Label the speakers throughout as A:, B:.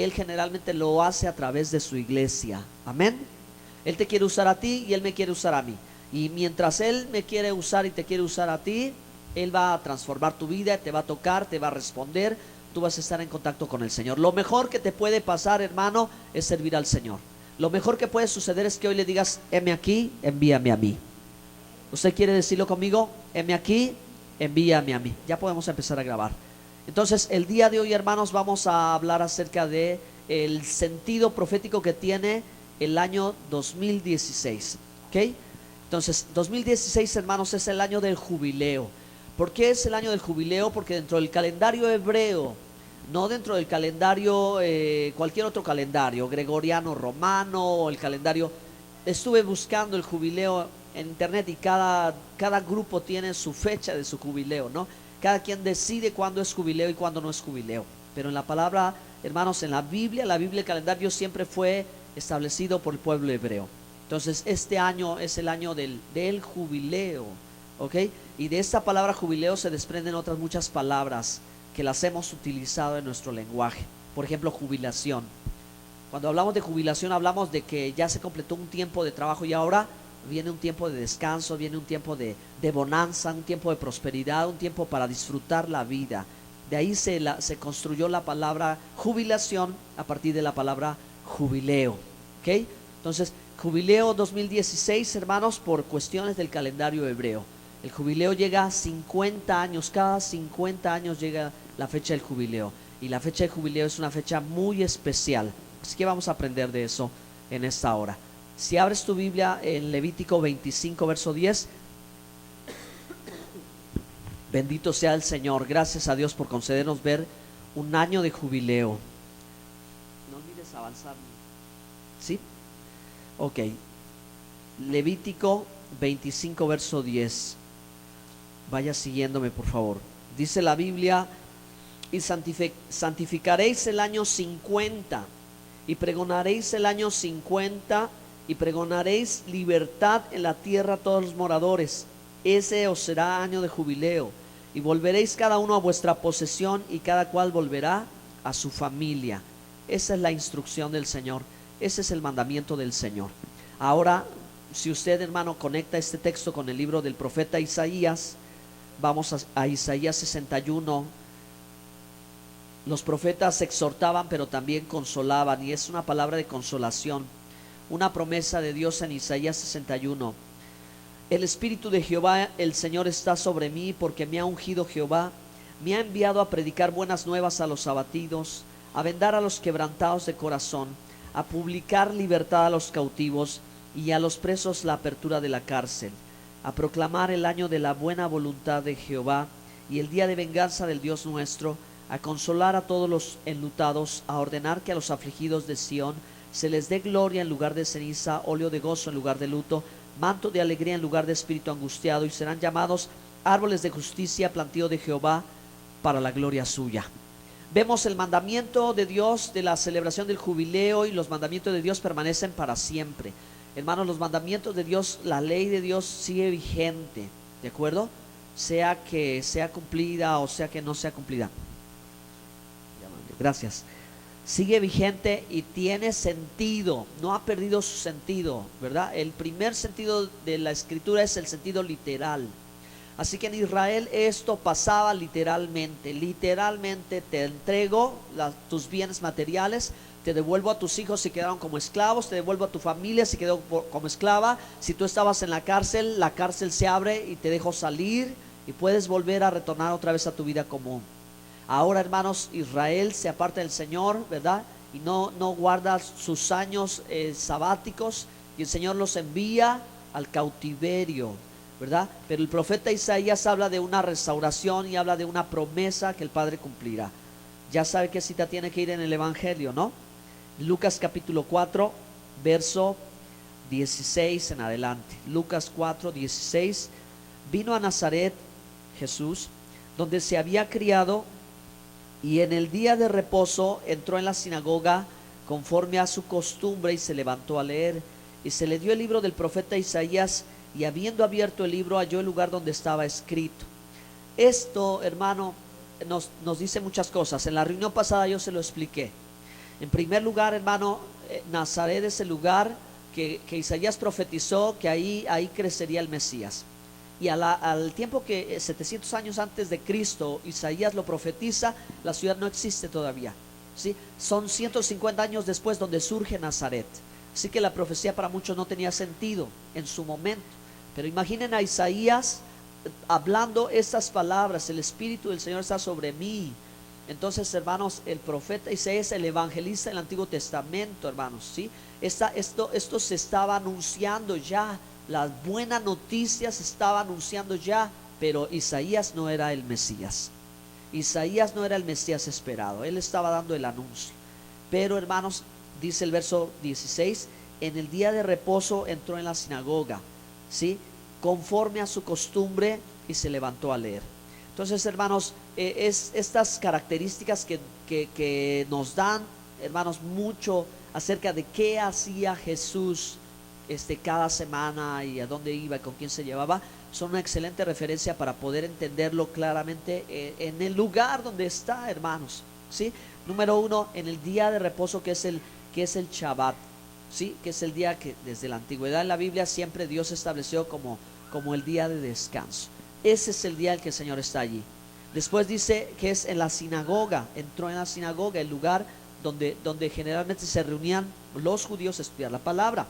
A: Él generalmente lo hace a través de su iglesia. Amén. Él te quiere usar a ti y Él me quiere usar a mí. Y mientras Él me quiere usar y te quiere usar a ti, Él va a transformar tu vida, te va a tocar, te va a responder. Tú vas a estar en contacto con el Señor. Lo mejor que te puede pasar, hermano, es servir al Señor. Lo mejor que puede suceder es que hoy le digas: heme aquí, envíame a mí. ¿Usted quiere decirlo conmigo? Heme aquí, envíame a mí. Ya podemos empezar a grabar. Entonces, el día de hoy, hermanos, vamos a hablar acerca de el sentido profético que tiene el año 2016. ¿Ok? Entonces, 2016, hermanos, es el año del jubileo. ¿Por qué es el año del jubileo? Porque dentro del calendario hebreo, no dentro del calendario, cualquier otro calendario, gregoriano, romano, o el calendario, estuve buscando el jubileo en internet y cada grupo tiene su fecha de su jubileo, ¿no? Cada quien decide cuándo es jubileo y cuándo no es jubileo. Pero en la palabra, hermanos, en la Biblia, el calendario siempre fue establecido por el pueblo hebreo. Entonces, este año es el año del jubileo, ¿ok? Y de esta palabra jubileo se desprenden otras muchas palabras que las hemos utilizado en nuestro lenguaje. Por ejemplo, jubilación. Cuando hablamos de jubilación, hablamos de que ya se completó un tiempo de trabajo y ahora viene un tiempo de descanso, viene un tiempo de bonanza, un tiempo de prosperidad, un tiempo para disfrutar la vida. De ahí se construyó la palabra jubilación a partir de la palabra jubileo. ¿Ok? Entonces, jubileo 2016, hermanos, por cuestiones del calendario hebreo. El jubileo llega a 50 años, cada 50 años llega la fecha del jubileo. Y la fecha del jubileo es una fecha muy especial. Así que vamos a aprender de eso en esta hora. Si abres tu Biblia en Levítico 25, verso 10. Bendito sea el Señor. Gracias a Dios por concedernos ver un año de jubileo. No olvides avanzar. ¿Sí? Ok. Levítico 25, verso 10. Vaya siguiéndome, por favor. Dice la Biblia: y santificaréis el año 50, y pregonaréis el año 50, y pregonaréis libertad en la tierra a todos los moradores. Ese os será año de jubileo, y volveréis cada uno a vuestra posesión, y cada cual volverá a su familia. Esa es la instrucción del Señor, ese es el mandamiento del Señor. Ahora, si usted, hermano, conecta este texto con el libro del profeta Isaías, vamos a Isaías 61. Los profetas exhortaban, pero también consolaban, y es una palabra de consolación, una promesa de Dios en Isaías 61. El Espíritu de Jehová, el Señor, está sobre mí, porque me ha ungido Jehová, me ha enviado a predicar buenas nuevas a los abatidos, a vendar a los quebrantados de corazón, a publicar libertad a los cautivos, y a los presos la apertura de la cárcel, a proclamar el año de la buena voluntad de Jehová, y el día de venganza del Dios nuestro, a consolar a todos los enlutados, a ordenar que a los afligidos de Sión se les dé gloria en lugar de ceniza, óleo de gozo en lugar de luto, manto de alegría en lugar de espíritu angustiado, y serán llamados árboles de justicia, plantío de Jehová, para la gloria suya. Vemos el mandamiento de Dios de la celebración del jubileo, y los mandamientos de Dios permanecen para siempre. Hermanos, los mandamientos de Dios, la ley de Dios sigue vigente, ¿de acuerdo? Sea que sea cumplida o sea que no sea cumplida. Gracias. Sigue vigente y tiene sentido, no ha perdido su sentido, ¿verdad? El primer sentido de la escritura es el sentido literal. Así que en Israel esto pasaba literalmente. Literalmente: te entrego tus bienes materiales, te devuelvo a tus hijos si quedaron como esclavos, te devuelvo a tu familia si quedó como esclava. Si tú estabas en la cárcel se abre y te dejo salir, y puedes volver a retornar otra vez a tu vida común. Ahora, hermanos, Israel se aparta del Señor, ¿verdad? Y no guarda sus años sabáticos, y el Señor los envía al cautiverio, ¿verdad? Pero el profeta Isaías habla de una restauración y habla de una promesa que el Padre cumplirá. Ya sabe qué cita tiene que ir en el Evangelio, ¿no? Lucas capítulo 4, verso 16 en adelante. Lucas 4, 16. Vino a Nazaret Jesús, donde se había criado, y en el día de reposo entró en la sinagoga conforme a su costumbre, y se levantó a leer. Y se le dio el libro del profeta Isaías, y habiendo abierto el libro, halló el lugar donde estaba escrito. Esto, hermano, nos dice muchas cosas. En la reunión pasada yo se lo expliqué. En primer lugar, hermano, Nazaret es el lugar que Isaías profetizó que ahí crecería el Mesías. Y al tiempo que 700 años antes de Cristo Isaías lo profetiza, la ciudad no existe todavía, ¿sí? Son 150 años después donde surge Nazaret. Así que la profecía para muchos no tenía sentido en su momento. Pero imaginen a Isaías hablando estas palabras: el Espíritu del Señor está sobre mí. Entonces, hermanos, el profeta Isaías, el evangelista del Antiguo Testamento, hermanos, ¿sí? Esto se estaba anunciando ya. Las buenas noticias se estaba anunciando ya. Pero Isaías no era el Mesías. Isaías no era el Mesías esperado. Él estaba dando el anuncio. Pero, hermanos, dice el verso 16: en el día de reposo entró en la sinagoga, ¿sí?, conforme a su costumbre, y se levantó a leer. Entonces, hermanos, estas características que nos dan, hermanos, mucho acerca de qué hacía Jesús cada semana y a dónde iba y con quién se llevaba, son una excelente referencia para poder entenderlo claramente en el lugar donde está, hermanos, ¿sí? Número uno, en el día de reposo, que es el Shabbat, ¿sí?, que es el día que desde la antigüedad en la Biblia siempre Dios estableció como el día de descanso. Ese es el día en que el Señor está allí. Después dice que es en la sinagoga. Entró en la sinagoga, el lugar donde generalmente se reunían los judíos a estudiar la palabra.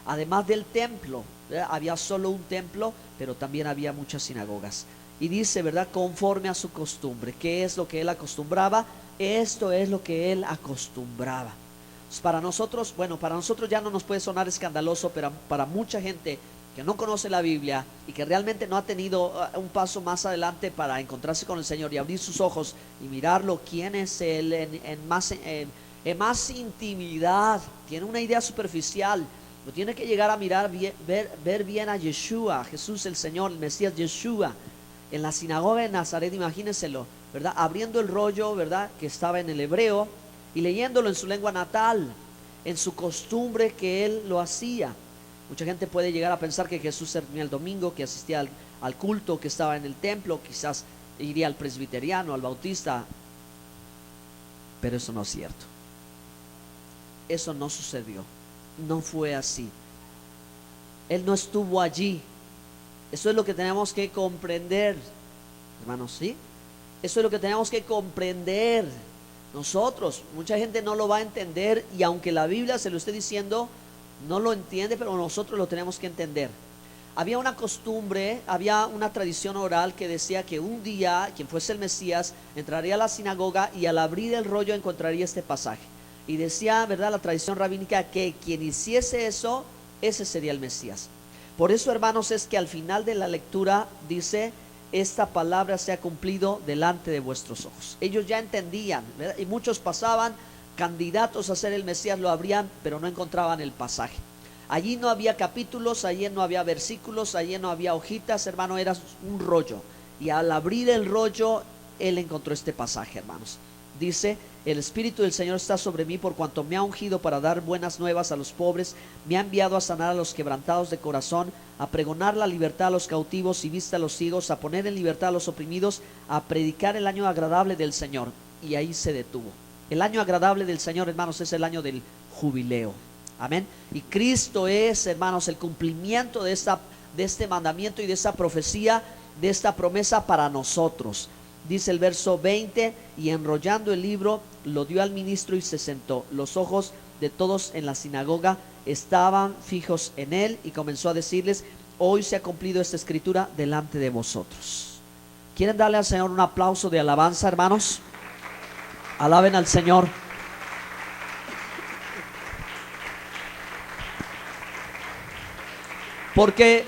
A: Además del templo, ¿verdad? Había solo un templo, pero también había muchas sinagogas. Y dice, ¿verdad?, conforme a su costumbre. ¿Qué es lo que él acostumbraba? Esto es lo que él acostumbraba. Para nosotros, para nosotros ya no nos puede sonar escandaloso, pero para mucha gente que no conoce la Biblia y que realmente no ha tenido un paso más adelante para encontrarse con el Señor y abrir sus ojos y mirarlo, quién es Él en más intimidad, tiene una idea superficial. No tiene que llegar a mirar bien, ver bien a Yeshua, Jesús el Señor, el Mesías Yeshua, en la sinagoga de Nazaret. Imagínenselo, ¿verdad?, abriendo el rollo, ¿verdad?, que estaba en el hebreo y leyéndolo en su lengua natal, en su costumbre que él lo hacía. Mucha gente puede llegar a pensar que Jesús servía el domingo, que asistía al culto, que estaba en el templo, quizás iría al presbiteriano, al bautista, pero eso no es cierto. Eso no sucedió, no fue así. Él no estuvo allí. Eso es lo que tenemos que comprender, hermanos, ¿sí? Eso es lo que tenemos que comprender nosotros. Mucha gente no lo va a entender, y aunque la Biblia se lo esté diciendo, no lo entiende, pero nosotros lo tenemos que entender. Había una costumbre, había una tradición oral que decía que un día quien fuese el Mesías entraría a la sinagoga y al abrir el rollo encontraría este pasaje. Y decía, ¿verdad?, la tradición rabínica, que quien hiciese eso, ese sería el Mesías. Por eso, hermanos, es que al final de la lectura dice: esta palabra se ha cumplido delante de vuestros ojos. Ellos ya entendían, ¿verdad? Y muchos pasaban candidatos a ser el Mesías, lo abrían, pero no encontraban el pasaje. Allí no había capítulos, allí no había versículos, allí no había hojitas, hermano, era un rollo. Y al abrir el rollo, él encontró este pasaje, hermanos. Dice: el Espíritu del Señor está sobre mí, por cuanto me ha ungido para dar buenas nuevas a los pobres, me ha enviado a sanar a los quebrantados de corazón, a pregonar la libertad a los cautivos y vista a los ciegos, a poner en libertad a los oprimidos, a predicar el año agradable del Señor. Y ahí se detuvo. El año agradable del Señor, hermanos, es el año del jubileo. Amén. Y Cristo es, hermanos, el cumplimiento de este mandamiento y de esta profecía, de esta promesa para nosotros. Dice el verso 20: y enrollando el libro, lo dio al ministro y se sentó. Los ojos de todos en la sinagoga estaban fijos en él, y comenzó a decirles: hoy se ha cumplido esta escritura delante de vosotros. ¿Quieren darle al Señor un aplauso de alabanza, hermanos? Alaben al Señor. Porque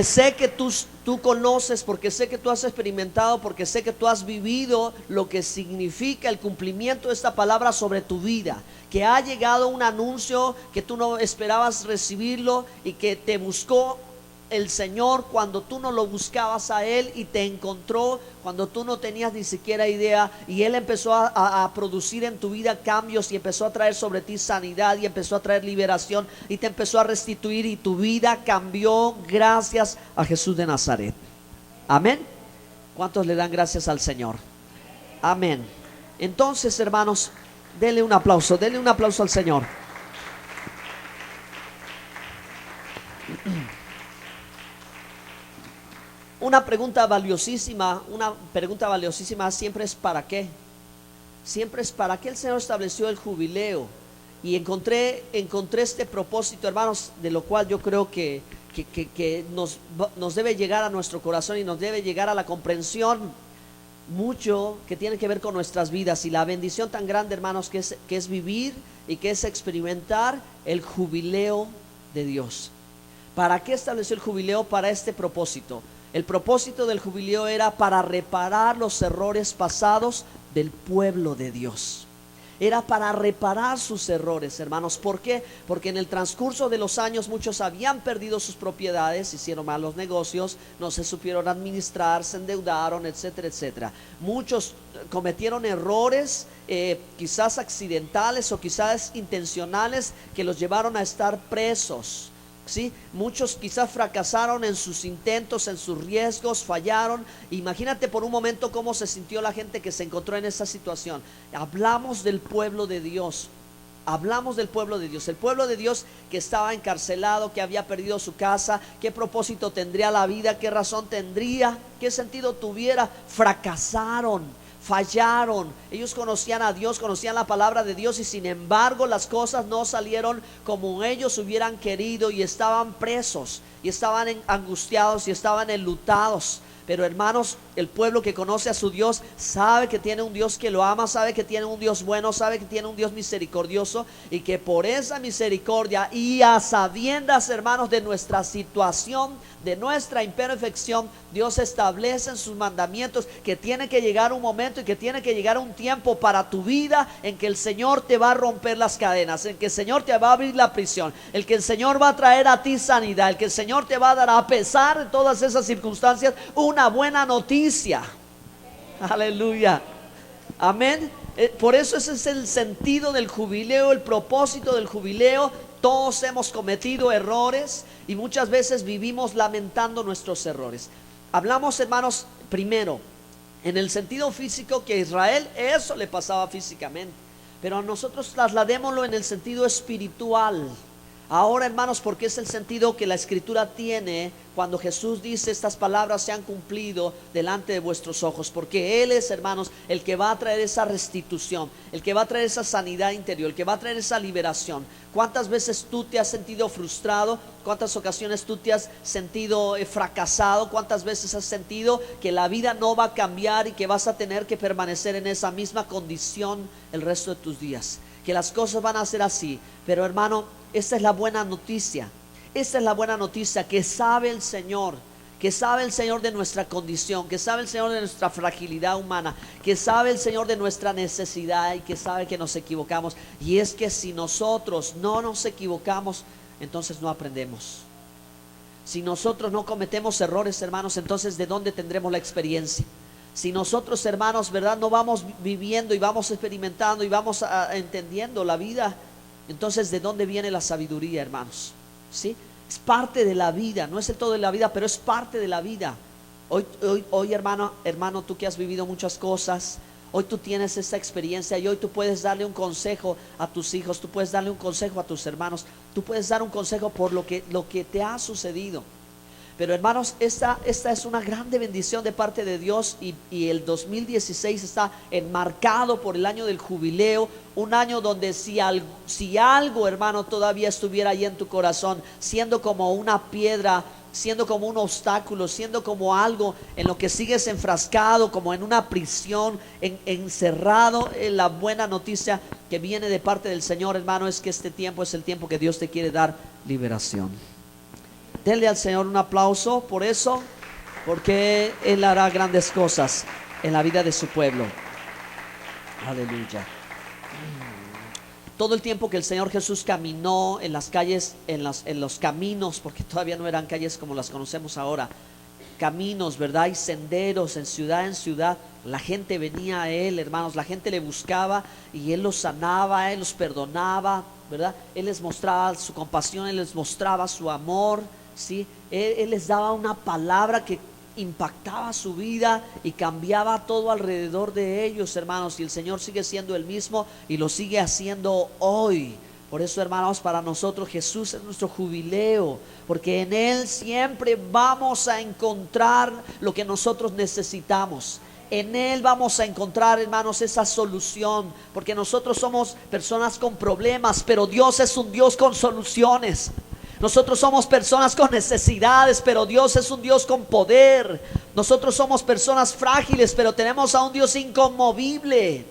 A: sé que tú conoces, porque sé que tú has experimentado, porque sé que tú has vivido lo que significa el cumplimiento de esta palabra sobre tu vida. Que ha llegado un anuncio que tú no esperabas recibirlo, y que te buscó el Señor cuando tú no lo buscabas a Él, y te encontró cuando tú no tenías ni siquiera idea, y Él empezó a producir en tu vida cambios, y empezó a traer sobre ti sanidad, y empezó a traer liberación, y te empezó a restituir, y tu vida cambió gracias a Jesús de Nazaret. Amén. ¿Cuántos le dan gracias al Señor? Amén. Entonces, hermanos, Denle un aplauso al Señor. Una pregunta valiosísima siempre es ¿para qué? Siempre es ¿para qué el Señor estableció el jubileo? Y encontré este propósito, hermanos, de lo cual yo creo que nos debe llegar a nuestro corazón y nos debe llegar a la comprensión mucho, que tiene que ver con nuestras vidas y la bendición tan grande, hermanos, que es vivir y que es experimentar el jubileo de Dios. ¿Para qué estableció el jubileo? Para este propósito. El propósito del jubileo era para reparar los errores pasados del pueblo de Dios. Era para reparar sus errores, hermanos. ¿Por qué? Porque en el transcurso de los años muchos habían perdido sus propiedades, hicieron malos negocios, no se supieron administrar, se endeudaron, etcétera, etcétera. Muchos cometieron errores, quizás accidentales o quizás intencionales, que los llevaron a estar presos. ¿Sí? Muchos quizás fracasaron en sus intentos, en sus riesgos, fallaron. Imagínate por un momento cómo se sintió la gente que se encontró en esa situación. Hablamos del pueblo de Dios. Hablamos del pueblo de Dios. El pueblo de Dios que estaba encarcelado, que había perdido su casa. ¿Qué propósito tendría la vida? ¿Qué razón tendría? ¿Qué sentido tuviera? Fracasaron, fallaron. Ellos conocían a Dios, conocían la palabra de Dios, y sin embargo las cosas no salieron como ellos hubieran querido, y estaban presos, y estaban angustiados, y estaban enlutados. Pero hermanos, el pueblo que conoce a su Dios sabe que tiene un Dios que lo ama, sabe que tiene un Dios bueno, sabe que tiene un Dios misericordioso, y que por esa misericordia y a sabiendas, hermanos, de nuestra situación, de nuestra imperfección, Dios establece en sus mandamientos que tiene que llegar un momento y que tiene que llegar un tiempo para tu vida en que el Señor te va a romper las cadenas, en que el Señor te va a abrir la prisión, el que el Señor va a traer a ti sanidad, el que el Señor te va a dar, a pesar de todas esas circunstancias, una buena noticia. Aleluya. Amén. Por eso ese es el sentido del jubileo, el propósito del jubileo. Todos hemos cometido errores y muchas veces vivimos lamentando nuestros errores. Hablamos, hermanos, primero en el sentido físico, que a Israel eso le pasaba físicamente, pero a nosotros trasladémoslo en el sentido espiritual. Ahora, hermanos, porque es el sentido que la Escritura tiene cuando Jesús dice: estas palabras se han cumplido delante de vuestros ojos. Porque Él es, hermanos, el que va a traer esa restitución, el que va a traer esa sanidad interior, el que va a traer esa liberación. ¿Cuántas veces tú te has sentido frustrado? ¿Cuántas ocasiones tú te has sentido fracasado? ¿Cuántas veces has sentido que la vida no va a cambiar y que vas a tener que permanecer en esa misma condición el resto de tus días? Que las cosas van a ser así. Pero, hermano, esta es la buena noticia. Esta es la buena noticia, que sabe el Señor, que sabe el Señor de nuestra condición, que sabe el Señor de nuestra fragilidad humana, que sabe el Señor de nuestra necesidad, y que sabe que nos equivocamos. Y es que si nosotros no nos equivocamos, entonces no aprendemos. Si nosotros no cometemos errores, hermanos, entonces ¿de dónde tendremos la experiencia? Si nosotros, hermanos, ¿verdad?, no vamos viviendo y vamos experimentando y vamos entendiendo la vida, entonces ¿de dónde viene la sabiduría, hermanos? ¿Sí? Es parte de la vida, no es el todo de la vida, pero es parte de la vida. Hoy, hermano, tú que has vivido muchas cosas, hoy tú tienes esta experiencia, y hoy tú puedes darle un consejo a tus hijos, tú puedes darle un consejo a tus hermanos, tú puedes dar un consejo por lo que te ha sucedido. Pero, hermanos, esta es una grande bendición de parte de Dios, y el 2016 está enmarcado por el año del jubileo, un año donde si algo, hermano, todavía estuviera ahí en tu corazón, siendo como una piedra, siendo como un obstáculo, siendo como algo en lo que sigues enfrascado, como en una prisión, encerrado, en la buena noticia que viene de parte del Señor, hermano, es que este tiempo es el tiempo que Dios te quiere dar liberación. Denle al Señor un aplauso por eso, porque Él hará grandes cosas en la vida de su pueblo. Aleluya. Todo el tiempo que el Señor Jesús caminó en las calles, en los caminos, porque todavía no eran calles como las conocemos ahora, caminos, ¿verdad?, y senderos en ciudad, la gente venía a Él, hermanos, la gente le buscaba y Él los sanaba, Él los perdonaba, ¿verdad? Él les mostraba su compasión, Él les mostraba su amor, ¿sí? Él les daba una palabra que impactaba su vida y cambiaba todo alrededor de ellos, hermanos. Y el Señor sigue siendo el mismo y lo sigue haciendo hoy. Por eso, hermanos, para nosotros Jesús es nuestro jubileo, porque en Él siempre vamos a encontrar lo que nosotros necesitamos. En Él vamos a encontrar, hermanos, esa solución, porque nosotros somos personas con problemas, pero Dios es un Dios con soluciones. Nosotros somos personas con necesidades, pero Dios es un Dios con poder. Nosotros somos personas frágiles, pero tenemos a un Dios inconmovible.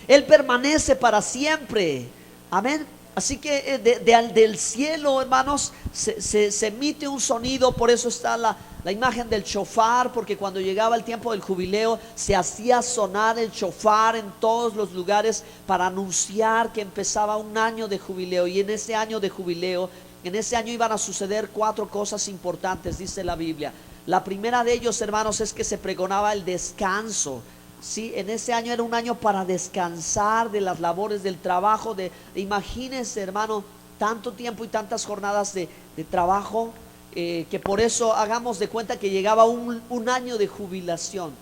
A: Él permanece para siempre. Amén. Así que del cielo, hermanos, se emite un sonido. Por eso está la imagen del shofar, porque cuando llegaba el tiempo del jubileo se hacía sonar el shofar en todos los lugares para anunciar que empezaba un año de jubileo. Y en ese año de jubileo, en ese año iban a suceder 4 cosas importantes, dice la Biblia. La primera de ellos, hermanos, es que se pregonaba el descanso. Sí, en ese año era un año para descansar de las labores del trabajo. Imagínense, hermano, tanto tiempo y tantas jornadas de trabajo, que por eso hagamos de cuenta que llegaba un año de jubilación.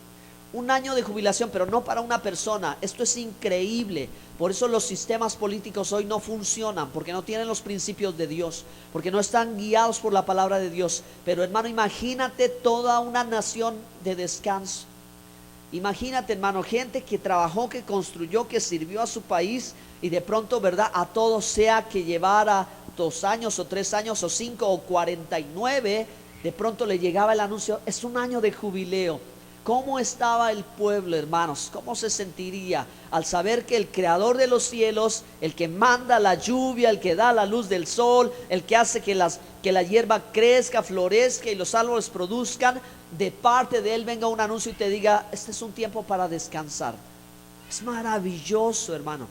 A: Un año de jubilación, pero no para una persona. Esto es increíble. Por eso los sistemas políticos hoy no funcionan, porque no tienen los principios de Dios, porque no están guiados por la palabra de Dios. Pero, hermano, imagínate toda una nación de descanso. Imagínate, hermano, gente que trabajó, que construyó, que sirvió a su país, y de pronto, ¿verdad?, a todos, sea que llevara 2 años o 3 años o 5 o 49, de pronto le llegaba el anuncio: es un año de jubileo. ¿Cómo estaba el pueblo, hermanos? ¿Cómo se sentiría al saber que el creador de los cielos, el que manda la lluvia, el que da la luz del sol, el que hace que la hierba crezca, florezca y los árboles produzcan, de parte de Él venga un anuncio y te diga: este es un tiempo para descansar? Es maravilloso, hermano.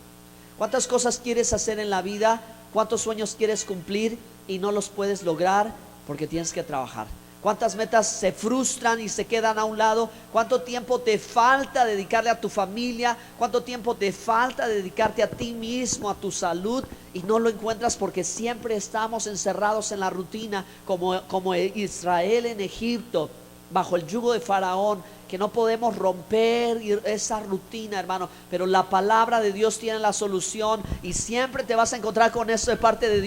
A: ¿Cuántas cosas quieres hacer en la vida? ¿Cuántos sueños quieres cumplir y no los puedes lograr porque tienes que trabajar? ¿Cuántas metas se frustran y se quedan a un lado? ¿Cuánto tiempo te falta dedicarle a tu familia? ¿Cuánto tiempo te falta dedicarte a ti mismo, a tu salud? Y no lo encuentras porque siempre estamos encerrados en la rutina, como Israel en Egipto, bajo el yugo de Faraón, que no podemos romper esa rutina, hermano. Pero la palabra de Dios tiene la solución, y siempre te vas a encontrar con eso de parte de Dios.